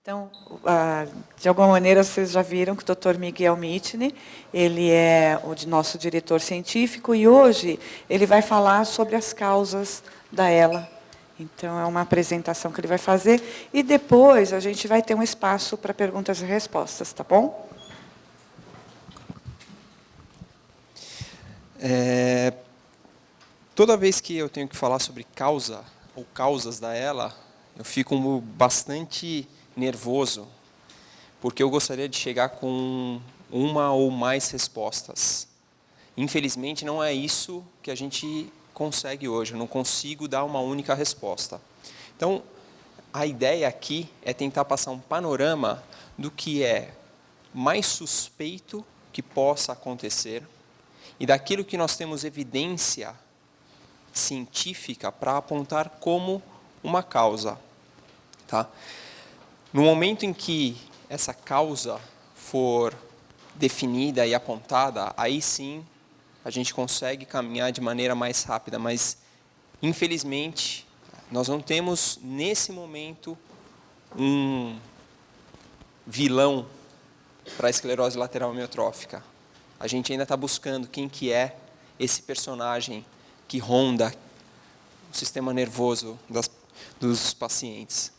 Então, de alguma maneira, vocês já viram que o Dr. Miguel Mitni, ele é o nosso diretor científico, e hoje ele vai falar sobre as causas da ELA. Então, é uma apresentação que ele vai fazer, e depois a gente vai ter um espaço para perguntas e respostas, tá bom? Toda vez que eu tenho que falar sobre causa ou causas da ELA, eu fico bastante nervoso, porque eu gostaria de chegar com uma ou mais respostas. Infelizmente, não é isso que a gente consegue hoje. Eu não consigo dar uma única resposta. Então, a ideia aqui é tentar passar um panorama do que é mais suspeito que possa acontecer e daquilo que nós temos evidência científica para apontar como uma causa. Tá? No momento em que essa causa for definida e apontada, aí sim a gente consegue caminhar de maneira mais rápida, mas, infelizmente, nós não temos, nesse momento, um vilão para a esclerose lateral amiotrófica. A gente ainda está buscando quem que é esse personagem que ronda o sistema nervoso dos pacientes.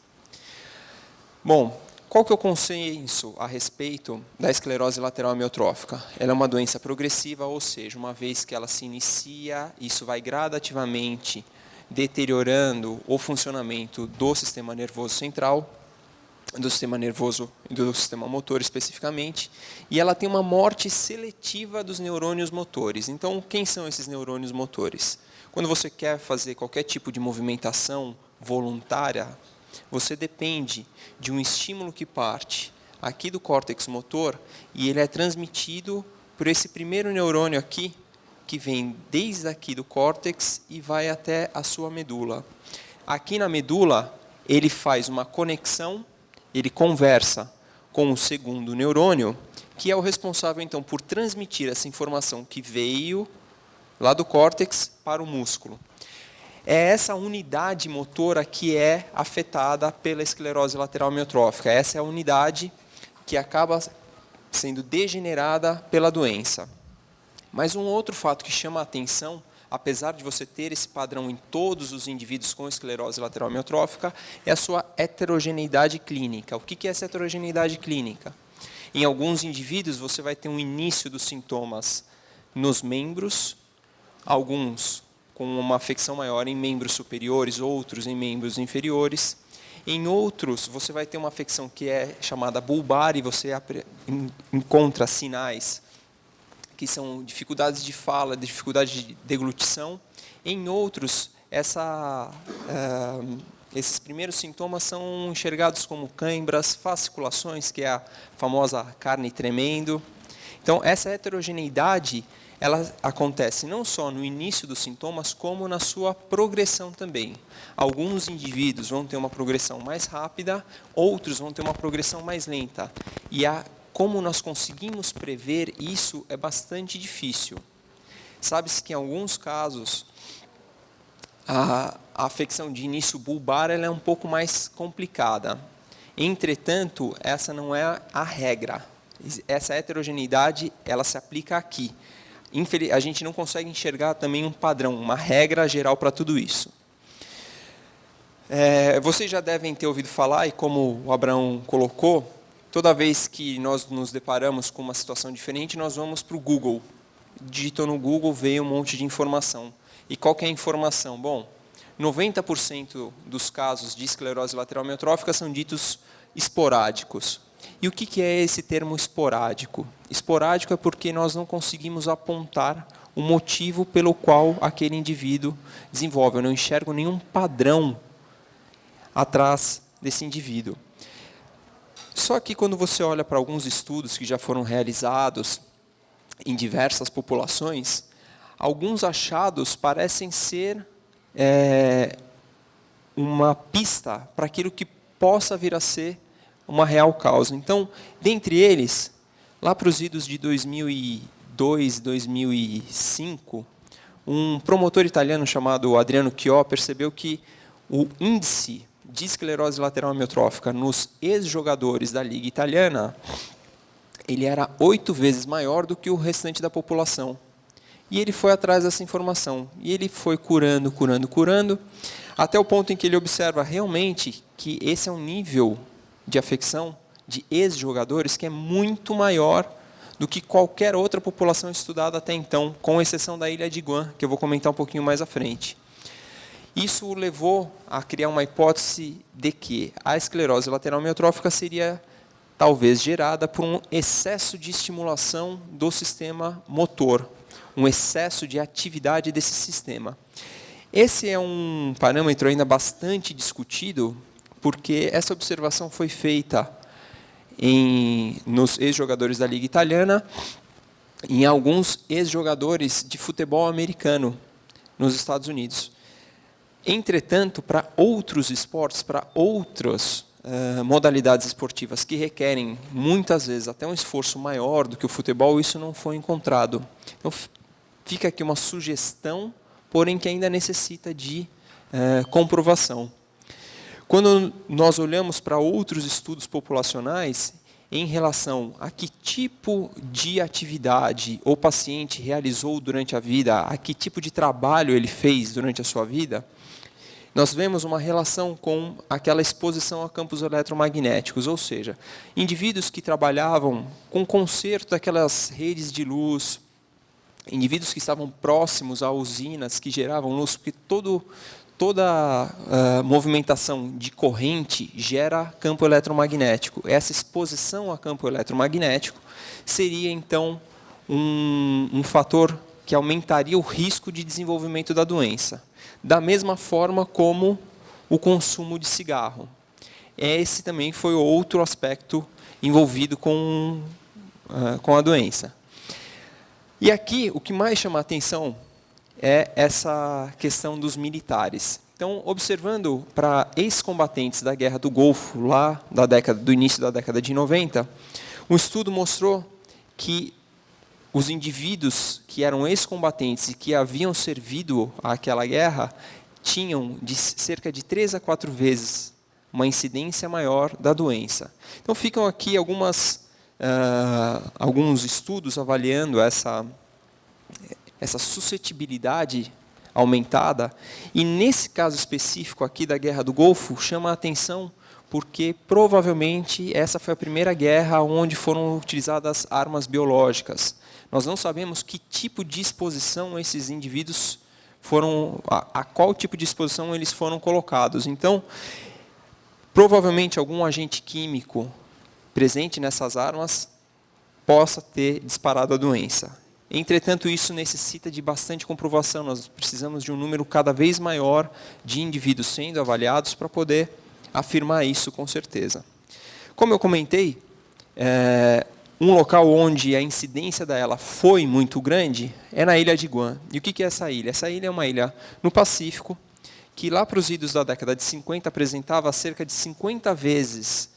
Bom, qual que é o consenso a respeito da esclerose lateral amiotrófica? Ela é uma doença progressiva, ou seja, uma vez que ela se inicia, isso vai gradativamente deteriorando o funcionamento do sistema nervoso central, do sistema nervoso e do sistema motor especificamente, e ela tem uma morte seletiva dos neurônios motores. Então, quem são esses neurônios motores? Quando você quer fazer qualquer tipo de movimentação voluntária, você depende de um estímulo que parte aqui do córtex motor e ele é transmitido por esse primeiro neurônio aqui, que vem desde aqui do córtex e vai até a sua medula. Aqui na medula, ele faz uma conexão, ele conversa com o segundo neurônio, que é o responsável, então, por transmitir essa informação que veio lá do córtex para o músculo. É essa unidade motora que é afetada pela esclerose lateral amiotrófica. Essa é a unidade que acaba sendo degenerada pela doença. Mas um outro fato que chama a atenção, apesar de você ter esse padrão em todos os indivíduos com esclerose lateral amiotrófica, é a sua heterogeneidade clínica. O que é essa heterogeneidade clínica? Em alguns indivíduos, você vai ter um início dos sintomas nos membros, alguns com uma afecção maior em membros superiores, outros em membros inferiores. Em outros, você vai ter uma afecção que é chamada bulbar, e você encontra sinais que são dificuldades de fala, dificuldade de deglutição. Em outros, esses primeiros sintomas são enxergados como cãibras, fasciculações, que é a famosa carne tremendo. Então, essa heterogeneidade ela acontece não só no início dos sintomas, como na sua progressão também. Alguns indivíduos vão ter uma progressão mais rápida, outros vão ter uma progressão mais lenta. E como nós conseguimos prever isso é bastante difícil. Sabe-se que em alguns casos, a afecção de início bulbar ela é um pouco mais complicada. Entretanto, essa não é a regra. Essa heterogeneidade ela se aplica aqui. A gente não consegue enxergar também um padrão, uma regra geral para tudo isso. Vocês já devem ter ouvido falar, e como o Abraão colocou, toda vez que nós nos deparamos com uma situação diferente, nós vamos para o Google. Digitou no Google, veio um monte de informação. E qual que é a informação? Bom, 90% dos casos de esclerose lateral amiotrófica são ditos esporádicos. E o que é esse termo esporádico? Esporádico é porque nós não conseguimos apontar o motivo pelo qual aquele indivíduo desenvolve. Eu não enxergo nenhum padrão atrás desse indivíduo. Só que quando você olha para alguns estudos que já foram realizados em diversas populações, alguns achados parecem ser uma pista para aquilo que possa vir a ser uma real causa. Então, dentre eles, lá para os idos de 2002, 2005, um promotor italiano chamado Adriano Chiò percebeu que o índice de esclerose lateral amiotrófica nos ex-jogadores da Liga Italiana, ele era 8 vezes maior do que o restante da população. E ele foi atrás dessa informação. E ele foi curando, até o ponto em que ele observa realmente que esse é um nível de afecção de ex-jogadores que é muito maior do que qualquer outra população estudada até então, com exceção da ilha de Guam, que eu vou comentar um pouquinho mais à frente. Isso o levou a criar uma hipótese de que a esclerose lateral amiotrófica seria talvez gerada por um excesso de estimulação do sistema motor, um excesso de atividade desse sistema. Esse é um parâmetro ainda bastante discutido, porque essa observação foi feita nos ex-jogadores da Liga Italiana, em alguns ex-jogadores de futebol americano nos Estados Unidos. Entretanto, para outros esportes, para outras modalidades esportivas que requerem, muitas vezes, até um esforço maior do que o futebol, isso não foi encontrado. Então, fica aqui uma sugestão, porém que ainda necessita de comprovação. Quando nós olhamos para outros estudos populacionais, em relação a que tipo de atividade o paciente realizou durante a vida, a que tipo de trabalho ele fez durante a sua vida, nós vemos uma relação com aquela exposição a campos eletromagnéticos, ou seja, indivíduos que trabalhavam com conserto daquelas redes de luz, indivíduos que estavam próximos a usinas que geravam luz, porque toda movimentação de corrente gera campo eletromagnético. Essa exposição a campo eletromagnético seria, então, um fator que aumentaria o risco de desenvolvimento da doença. Da mesma forma como o consumo de cigarro. Esse também foi outro aspecto envolvido com a doença. E aqui, o que mais chama a atenção é essa questão dos militares. Então, observando para ex-combatentes da Guerra do Golfo, lá do início da década de 90, um estudo mostrou que os indivíduos que eram ex-combatentes e que haviam servido àquela guerra tinham de cerca de 3 a 4 vezes uma incidência maior da doença. Então, ficam aqui alguns estudos avaliando essa suscetibilidade aumentada, e nesse caso específico aqui da Guerra do Golfo, chama a atenção porque provavelmente essa foi a primeira guerra onde foram utilizadas armas biológicas. Nós não sabemos que tipo de exposição esses indivíduos foram, a qual tipo de exposição eles foram colocados. Então, provavelmente algum agente químico presente nessas armas possa ter disparado a doença. Entretanto, isso necessita de bastante comprovação. Nós precisamos de um número cada vez maior de indivíduos sendo avaliados para poder afirmar isso com certeza. Como eu comentei, um local onde a incidência dela foi muito grande é na ilha de Guam. E o que é essa ilha? Essa ilha é uma ilha no Pacífico, que lá para os idos da década de 50 apresentava cerca de 50 vezes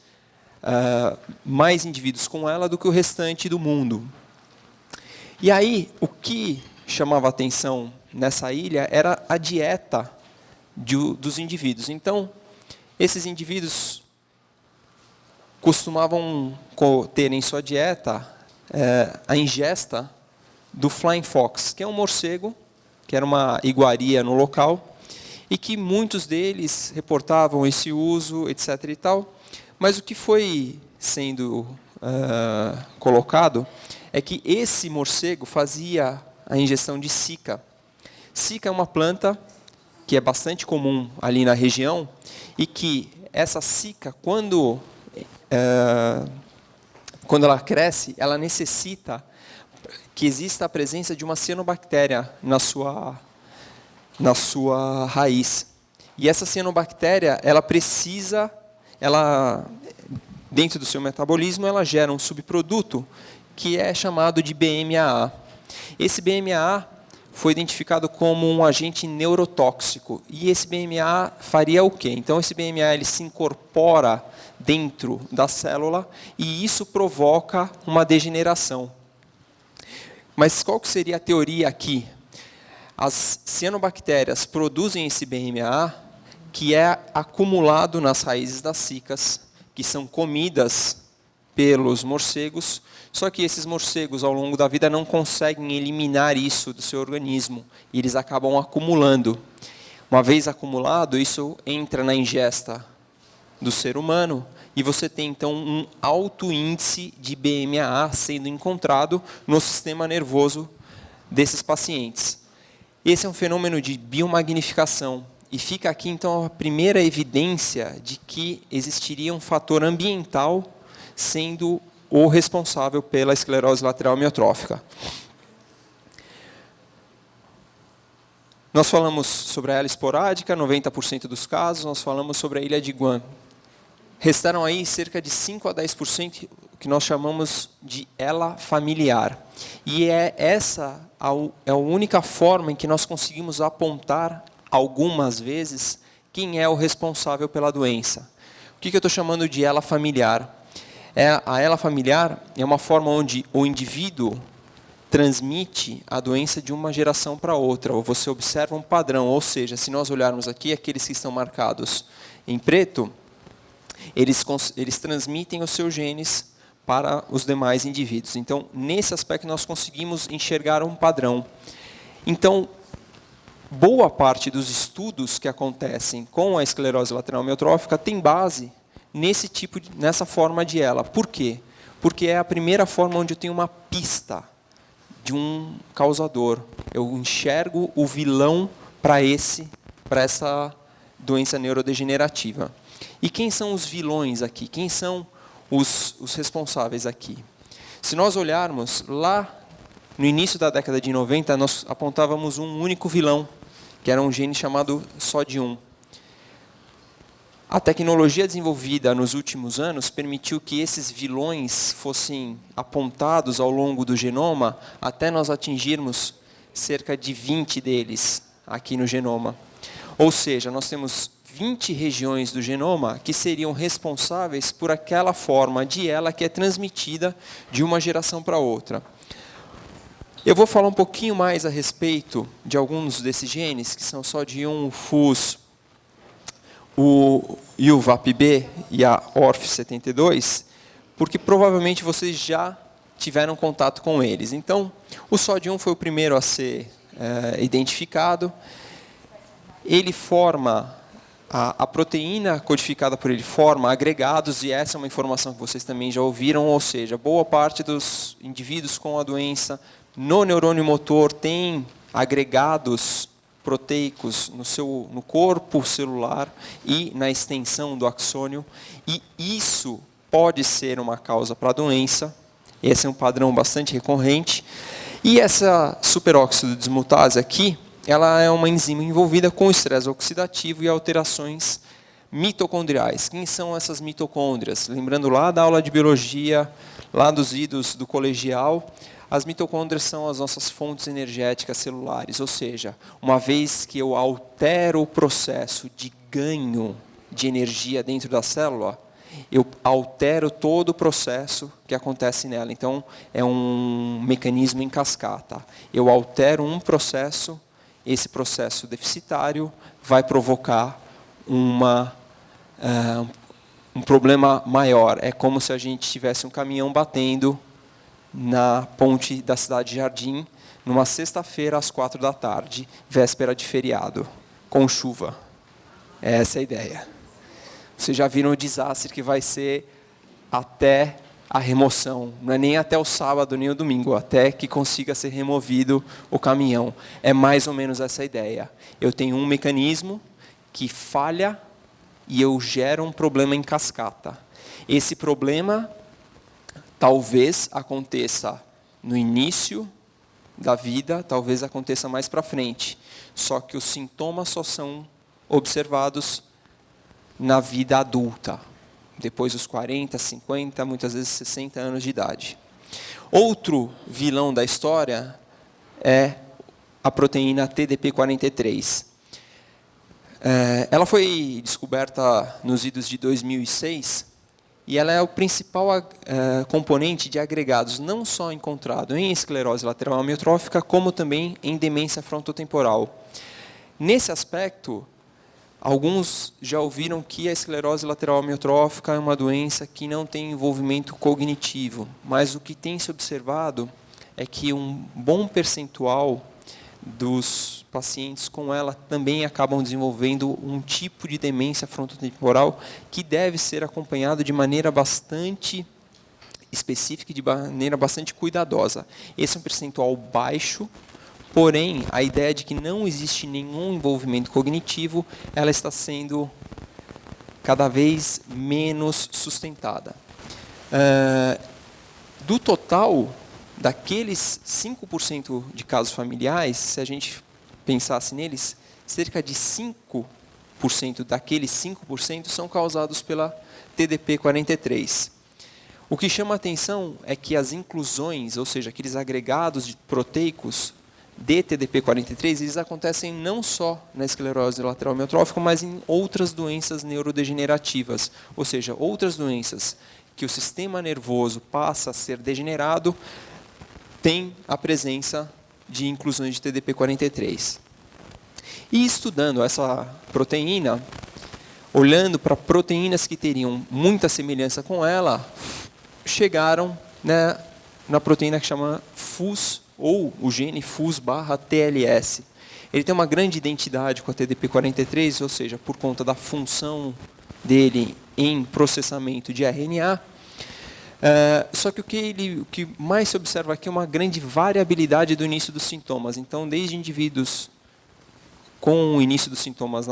mais indivíduos com ela do que o restante do mundo. E aí, o que chamava atenção nessa ilha era a dieta dos indivíduos. Então, esses indivíduos costumavam ter em sua dieta a ingesta do flying fox, que é um morcego, que era uma iguaria no local, e que muitos deles reportavam esse uso, etc. e tal. Mas o que foi sendo colocado é que esse morcego fazia a ingestão de cica. Cica é uma planta que é bastante comum ali na região, e que essa cica, quando ela cresce, ela necessita que exista a presença de uma cianobactéria na sua raiz. E essa cianobactéria, dentro do seu metabolismo, ela gera um subproduto que é chamado de BMAA. Esse BMAA foi identificado como um agente neurotóxico. E esse BMAA faria o quê? Então, esse BMAA ele se incorpora dentro da célula e isso provoca uma degeneração. Mas qual que seria a teoria aqui? As cianobactérias produzem esse BMAA que é acumulado nas raízes das cicas, que são comidas pelos morcegos, só que esses morcegos, ao longo da vida, não conseguem eliminar isso do seu organismo, e eles acabam acumulando. Uma vez acumulado, isso entra na ingesta do ser humano, e você tem, então, um alto índice de BMAA sendo encontrado no sistema nervoso desses pacientes. Esse é um fenômeno de biomagnificação, e fica aqui, então, a primeira evidência de que existiria um fator ambiental sendo o responsável pela esclerose lateral amiotrófica. Nós falamos sobre a ELA esporádica, 90% dos casos, nós falamos sobre a ilha de Guam. Restaram aí cerca de 5 a 10% que nós chamamos de ELA familiar. E essa é a única forma em que nós conseguimos apontar, algumas vezes, quem é o responsável pela doença. O que eu estou chamando de ELA familiar? A ELA familiar é uma forma onde o indivíduo transmite a doença de uma geração para outra, ou você observa um padrão, ou seja, se nós olharmos aqui, aqueles que estão marcados em preto, eles transmitem os seus genes para os demais indivíduos. Então, nesse aspecto, nós conseguimos enxergar um padrão. Então, boa parte dos estudos que acontecem com a esclerose lateral amiotrófica tem base nessa forma de ELA. Por quê? Porque é a primeira forma onde eu tenho uma pista de um causador. Eu enxergo o vilão para essa doença neurodegenerativa. E quem são os vilões aqui? Quem são os responsáveis aqui? Se nós olharmos lá no início da década de 90, nós apontávamos um único vilão, que era um gene chamado SOD1. A tecnologia desenvolvida nos últimos anos permitiu que esses vilões fossem apontados ao longo do genoma, até nós atingirmos cerca de 20 deles aqui no genoma. Ou seja, nós temos 20 regiões do genoma que seriam responsáveis por aquela forma de ELA que é transmitida de uma geração para outra. Eu vou falar um pouquinho mais a respeito de alguns desses genes, que são SOD1, o FUS, o UVAP-B e a ORF72, porque provavelmente vocês já tiveram contato com eles. Então, o SOD1 foi o primeiro a ser identificado. Ele forma, a proteína codificada por ele forma agregados, e essa é uma informação que vocês também já ouviram, ou seja, boa parte dos indivíduos com a doença no neurônio motor tem agregados proteicos no corpo celular e na extensão do axônio, e isso pode ser uma causa para a doença. Esse é um padrão bastante recorrente. E essa superóxido desmutase aqui, ela é uma enzima envolvida com estresse oxidativo e alterações mitocondriais. Quem são essas mitocôndrias? Lembrando lá da aula de biologia, lá dos idos do colegial, as mitocôndrias são as nossas fontes energéticas celulares, ou seja, uma vez que eu altero o processo de ganho de energia dentro da célula, eu altero todo o processo que acontece nela. Então, é um mecanismo em cascata. Eu altero um processo, esse processo deficitário vai provocar um problema maior. É como se a gente tivesse um caminhão batendo na ponte da cidade de Jardim, numa sexta-feira, às 16h, véspera de feriado, com chuva. Essa é a ideia. Vocês já viram o desastre que vai ser até a remoção. Não é nem até o sábado, nem o domingo, até que consiga ser removido o caminhão. É mais ou menos essa a ideia. Eu tenho um mecanismo que falha e eu gero um problema em cascata. Esse problema talvez aconteça no início da vida, talvez aconteça mais para frente. Só que os sintomas só são observados na vida adulta, depois dos 40, 50, muitas vezes 60 anos de idade. Outro vilão da história é a proteína TDP-43. Ela foi descoberta nos idos de 2006, e ela é o principal componente de agregados, não só encontrado em esclerose lateral amiotrófica, como também em demência frontotemporal. Nesse aspecto, Alguns já ouviram que a esclerose lateral amiotrófica é uma doença que não tem envolvimento cognitivo, mas o que tem se observado é que um bom percentual dos pacientes com ela também acabam desenvolvendo um tipo de demência frontotemporal que deve ser acompanhado de maneira bastante específica e de maneira bastante cuidadosa. Esse é um percentual baixo, porém, a ideia de que não existe nenhum envolvimento cognitivo, ela está sendo cada vez menos sustentada. Do total, daqueles 5% de casos familiares, se a gente pensasse neles, cerca de 5% daqueles 5% são causados pela TDP-43. O que chama a atenção é que as inclusões, ou seja, aqueles agregados proteicos de TDP-43, eles acontecem não só na esclerose lateral amiotrófica, mas em outras doenças neurodegenerativas, ou seja, outras doenças que o sistema nervoso passa a ser degenerado, tem a presença de inclusões de TDP-43. E estudando essa proteína, olhando para proteínas que teriam muita semelhança com ela, chegaram na proteína que chama FUS, ou o gene FUS/TLS. Ele tem uma grande identidade com a TDP-43, ou seja, por conta da função dele em processamento de RNA. Só que o que mais se observa aqui é uma grande variabilidade do início dos sintomas. Então, desde indivíduos com o início dos sintomas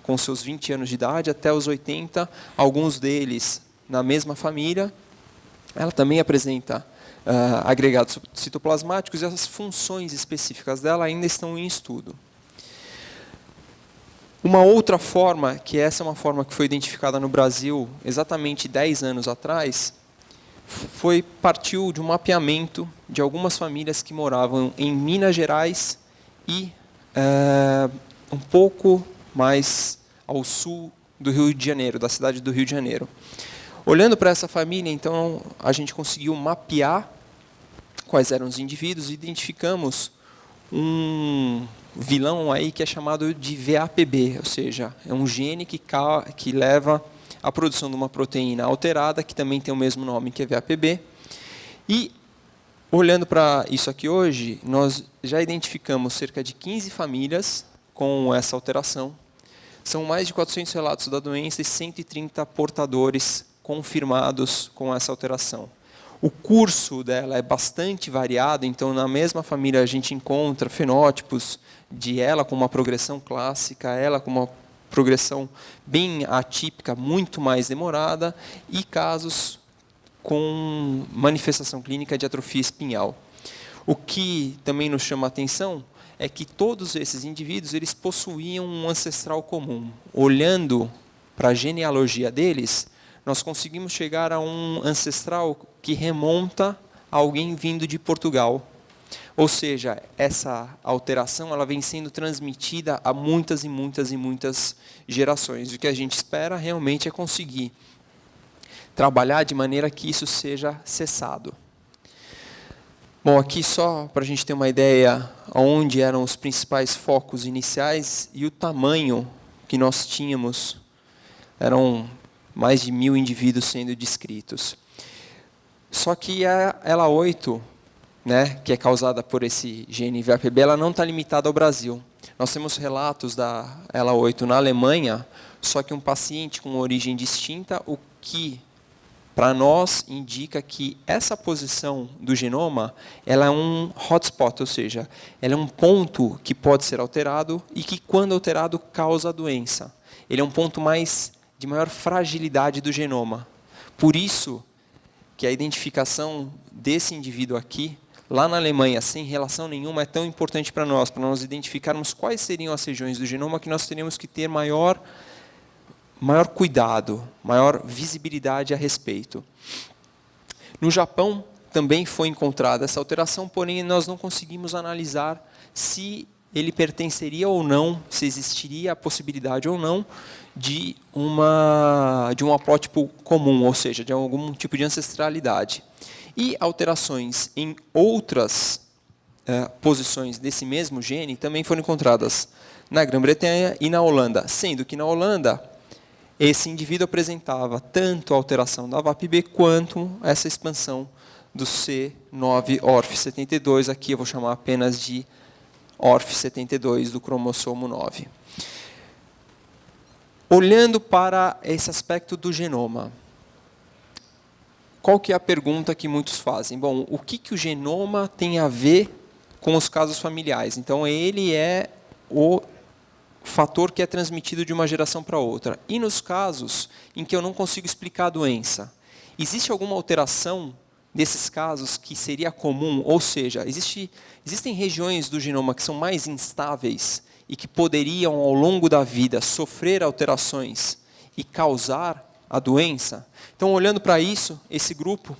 com seus 20 anos de idade até os 80, alguns deles na mesma família, ela também apresenta agregados citoplasmáticos e as funções específicas dela ainda estão em estudo. Uma outra forma, que essa é uma forma que foi identificada no Brasil exatamente 10 anos atrás, partiu de um mapeamento de algumas famílias que moravam em Minas Gerais e um pouco mais ao sul do Rio de Janeiro, da cidade do Rio de Janeiro. Olhando para essa família, então, a gente conseguiu mapear quais eram os indivíduos e identificamos um vilão aí que é chamado de VAPB, ou seja, é um gene que leva à produção de uma proteína alterada, que também tem o mesmo nome, que é VAPB. E, olhando para isso aqui hoje, nós já identificamos cerca de 15 famílias com essa alteração. São mais de 400 relatos da doença e 130 portadores confirmados com essa alteração. O curso dela é bastante variado, então na mesma família a gente encontra fenótipos de ela com uma progressão clássica, ela com uma progressão bem atípica, muito mais demorada, e casos com manifestação clínica de atrofia espinhal. O que também nos chama a atenção é que todos esses indivíduos eles possuíam um ancestral comum. Olhando para a genealogia deles, nós conseguimos chegar a um ancestral que remonta a alguém vindo de Portugal. Ou seja, essa alteração ela vem sendo transmitida a muitas e muitas e muitas gerações. O que a gente espera realmente é conseguir trabalhar de maneira que isso seja cessado. Bom, aqui só para a gente ter uma ideia onde eram os principais focos iniciais e o tamanho que nós tínhamos. Eram mais de 1.000 indivíduos sendo descritos. Só que a ELA8, que é causada por esse gene VAPB, ela não está limitada ao Brasil. Nós temos relatos da ELA8 na Alemanha, só que um paciente com origem distinta, o que para nós indica que essa posição do genoma ela é um hotspot, ou seja, ela é um ponto que pode ser alterado e que, quando alterado, causa a doença. Ele é um ponto de maior fragilidade do genoma. Por isso que a identificação desse indivíduo aqui, lá na Alemanha, sem relação nenhuma, é tão importante para nós identificarmos quais seriam as regiões do genoma que nós teríamos que ter maior cuidado, maior visibilidade a respeito. No Japão também foi encontrada essa alteração, porém nós não conseguimos analisar se ele pertenceria ou não, se existiria a possibilidade ou não de um haplótipo comum, ou seja, de algum tipo de ancestralidade. E alterações em outras posições desse mesmo gene também foram encontradas na Grã-Bretanha e na Holanda, sendo que na Holanda esse indivíduo apresentava tanto a alteração da VAP-B quanto essa expansão do C9orf72, aqui eu vou chamar apenas de ORF72 do cromossomo 9. Olhando para esse aspecto do genoma, qual que é a pergunta que muitos fazem? Bom, o que o genoma tem a ver com os casos familiares? Então, ele é o fator que é transmitido de uma geração para outra. E nos casos em que eu não consigo explicar a doença, existe alguma alteração desses casos que seria comum? Ou seja, existem regiões do genoma que são mais instáveis e que poderiam, ao longo da vida, sofrer alterações e causar a doença? Então, olhando para isso, esse grupo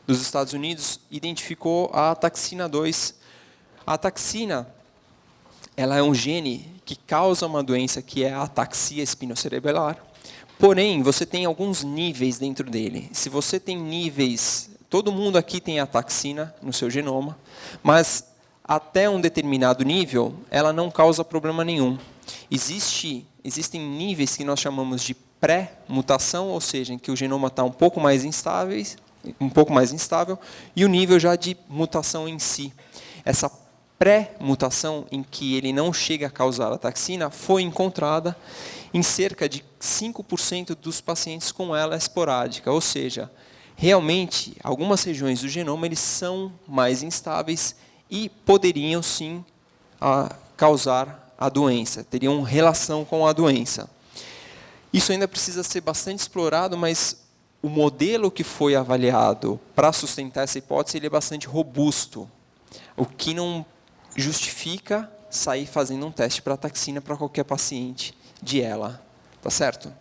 dos Estados Unidos identificou a ataxina 2. A ataxina, ela é um gene que causa uma doença que é a ataxia espinocerebelar. Porém, você tem alguns níveis dentro dele. Se você tem níveis, todo mundo aqui tem ataxina no seu genoma, mas até um determinado nível, ela não causa problema nenhum. Existem níveis que nós chamamos de pré-mutação, ou seja, em que o genoma está um pouco mais instável, e o nível já de mutação em si. Essa pré-mutação, em que ele não chega a causar ataxina, foi encontrada em cerca de 5% dos pacientes com ela esporádica, ou seja, realmente, algumas regiões do genoma eles são mais instáveis e poderiam, sim, causar a doença, teriam relação com a doença. Isso ainda precisa ser bastante explorado, mas o modelo que foi avaliado para sustentar essa hipótese ele é bastante robusto, o que não justifica sair fazendo um teste para ataxina para qualquer paciente de ELA, tá certo?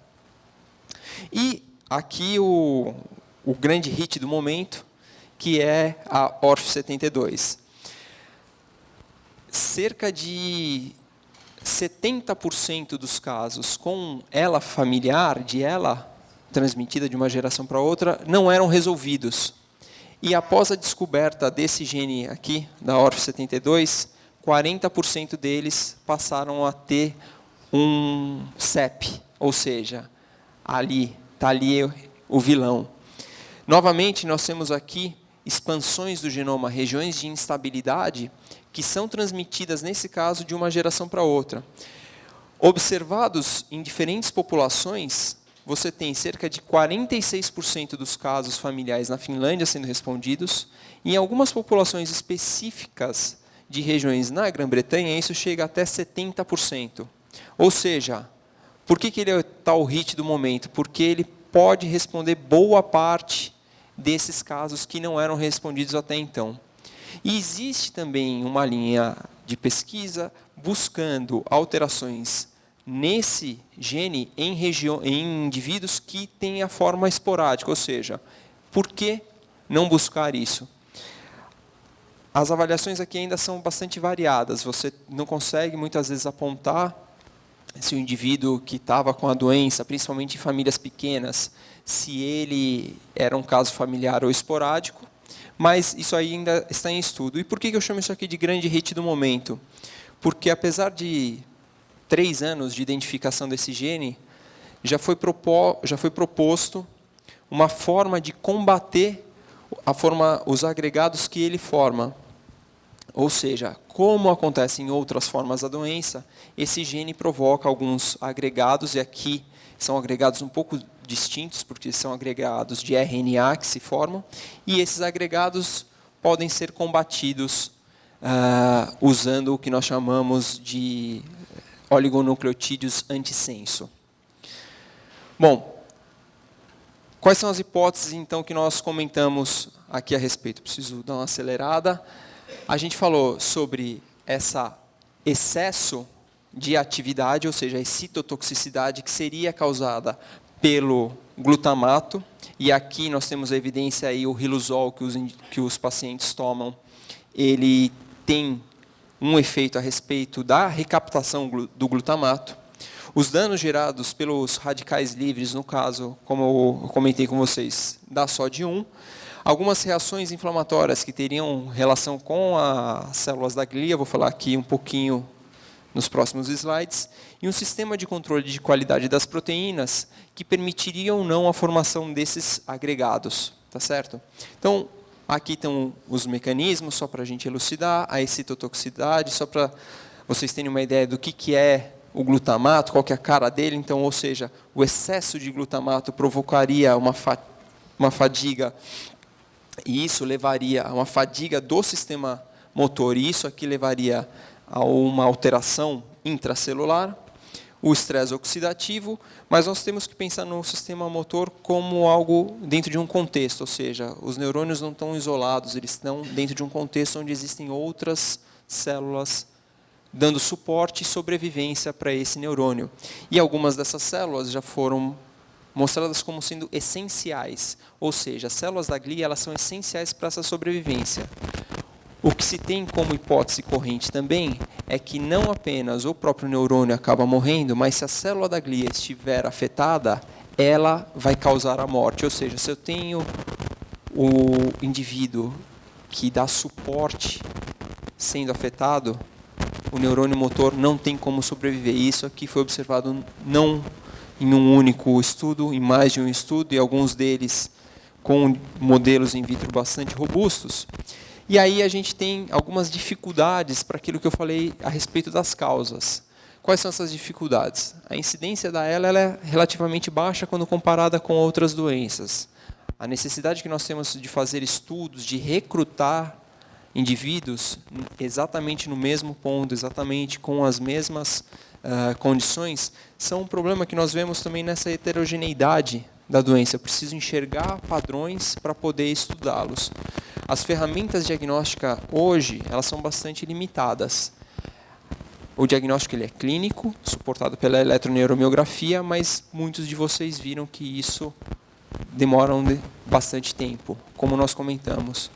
E aqui o grande hit do momento, que é a ORF72. Cerca de 70% dos casos com ELA familiar, de ELA transmitida de uma geração para outra, não eram resolvidos. E após a descoberta desse gene aqui, da ORF72, 40% deles passaram a ter um CEP, ou seja, está ali o vilão. Novamente, nós temos aqui expansões do genoma, regiões de instabilidade, que são transmitidas, nesse caso, de uma geração para outra. Observados em diferentes populações, você tem cerca de 46% dos casos familiares na Finlândia sendo respondidos, e em algumas populações específicas de regiões na Grã-Bretanha, isso chega até 70%. Ou seja, por que ele está o hit do momento? Porque ele pode responder boa parte desses casos que não eram respondidos até então. E existe também uma linha de pesquisa buscando alterações nesse gene em indivíduos que têm a forma esporádica, ou seja, por que não buscar isso? As avaliações aqui ainda são bastante variadas, você não consegue muitas vezes apontar se o indivíduo que estava com a doença, principalmente em famílias pequenas, se ele era um caso familiar ou esporádico, mas isso ainda está em estudo. E por que eu chamo isso aqui de grande hit do momento? Porque apesar de 3 anos de identificação desse gene, já foi proposto uma forma de combater os agregados que ele forma. Ou seja, como acontece em outras formas da doença, esse gene provoca alguns agregados, e aqui são agregados um pouco distintos, porque são agregados de RNA que se formam, e esses agregados podem ser combatidos usando o que nós chamamos de oligonucleotídeos antissenso. Bom, quais são as hipóteses, então, que nós comentamos aqui a respeito? Preciso dar uma acelerada. A gente falou sobre esse excesso de atividade, ou seja, a excitotoxicidade que seria causada pelo glutamato, e aqui nós temos a evidência aí, o riluzol que os pacientes tomam, ele tem um efeito a respeito da recaptação do glutamato. Os danos gerados pelos radicais livres, no caso, como eu comentei com vocês, da SOD1, algumas reações inflamatórias que teriam relação com as células da glia, vou falar aqui um pouquinho nos próximos slides, e um sistema de controle de qualidade das proteínas que permitiria ou não a formação desses agregados. Tá certo? Então, aqui estão os mecanismos, só para a gente elucidar, a excitotoxicidade, só para vocês terem uma ideia do que é o glutamato, qual que é a cara dele. Então, ou seja, o excesso de glutamato provocaria uma fadiga, e isso levaria a uma fadiga do sistema motor, e isso aqui levaria a uma alteração intracelular, o estresse oxidativo, mas nós temos que pensar no sistema motor como algo dentro de um contexto, ou seja, os neurônios não estão isolados, eles estão dentro de um contexto onde existem outras células dando suporte e sobrevivência para esse neurônio. E algumas dessas células já foram mostradas como sendo essenciais, ou seja, as células da glia elas são essenciais para essa sobrevivência. O que se tem como hipótese corrente também é que não apenas o próprio neurônio acaba morrendo, mas se a célula da glia estiver afetada, ela vai causar a morte. Ou seja, se eu tenho o indivíduo que dá suporte sendo afetado, o neurônio motor não tem como sobreviver. Isso aqui foi observado não em um único estudo, em mais de um estudo, e alguns deles com modelos in vitro bastante robustos. E aí a gente tem algumas dificuldades para aquilo que eu falei a respeito das causas. Quais são essas dificuldades? A incidência ela é relativamente baixa quando comparada com outras doenças. A necessidade que nós temos de fazer estudos, de recrutar indivíduos exatamente no mesmo ponto, exatamente com as mesmas condições, são um problema que nós vemos também nessa heterogeneidade da doença. Eu preciso enxergar padrões para poder estudá-los. As ferramentas diagnósticas hoje, elas são bastante limitadas. O diagnóstico ele é clínico, suportado pela eletroneuromiografia, mas muitos de vocês viram que isso demora bastante tempo, como nós comentamos.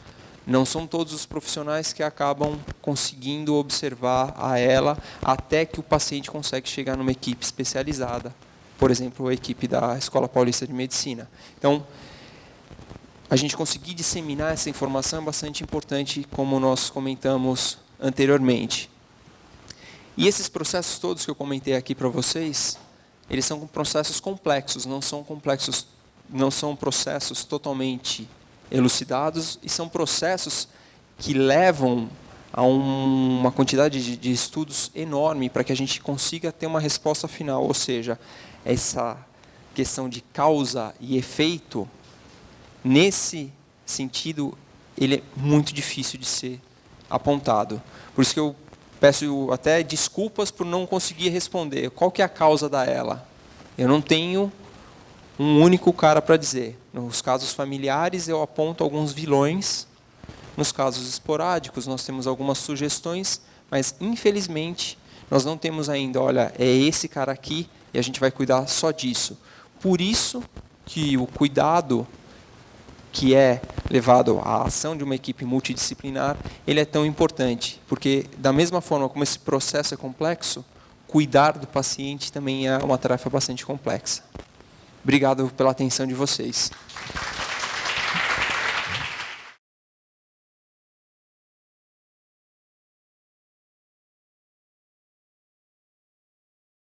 Não são todos os profissionais que acabam conseguindo observar a ela até que o paciente consegue chegar numa equipe especializada, por exemplo, a equipe da Escola Paulista de Medicina. Então, a gente conseguir disseminar essa informação é bastante importante, como nós comentamos anteriormente. E esses processos todos que eu comentei aqui para vocês, eles são processos complexos, não são processos totalmente elucidados, e são processos que levam a uma quantidade de estudos enorme para que a gente consiga ter uma resposta final, ou seja, essa questão de causa e efeito, nesse sentido, ele é muito difícil de ser apontado. Por isso que eu peço até desculpas por não conseguir responder. Qual que é a causa da ela? Eu não tenho um único cara para dizer. Nos casos familiares, eu aponto alguns vilões. Nos casos esporádicos, nós temos algumas sugestões, mas, infelizmente, nós não temos ainda, olha, é esse cara aqui e a gente vai cuidar só disso. Por isso que o cuidado que é levado à ação de uma equipe multidisciplinar, ele é tão importante, porque da mesma forma como esse processo é complexo, cuidar do paciente também é uma tarefa bastante complexa. Obrigado pela atenção de vocês.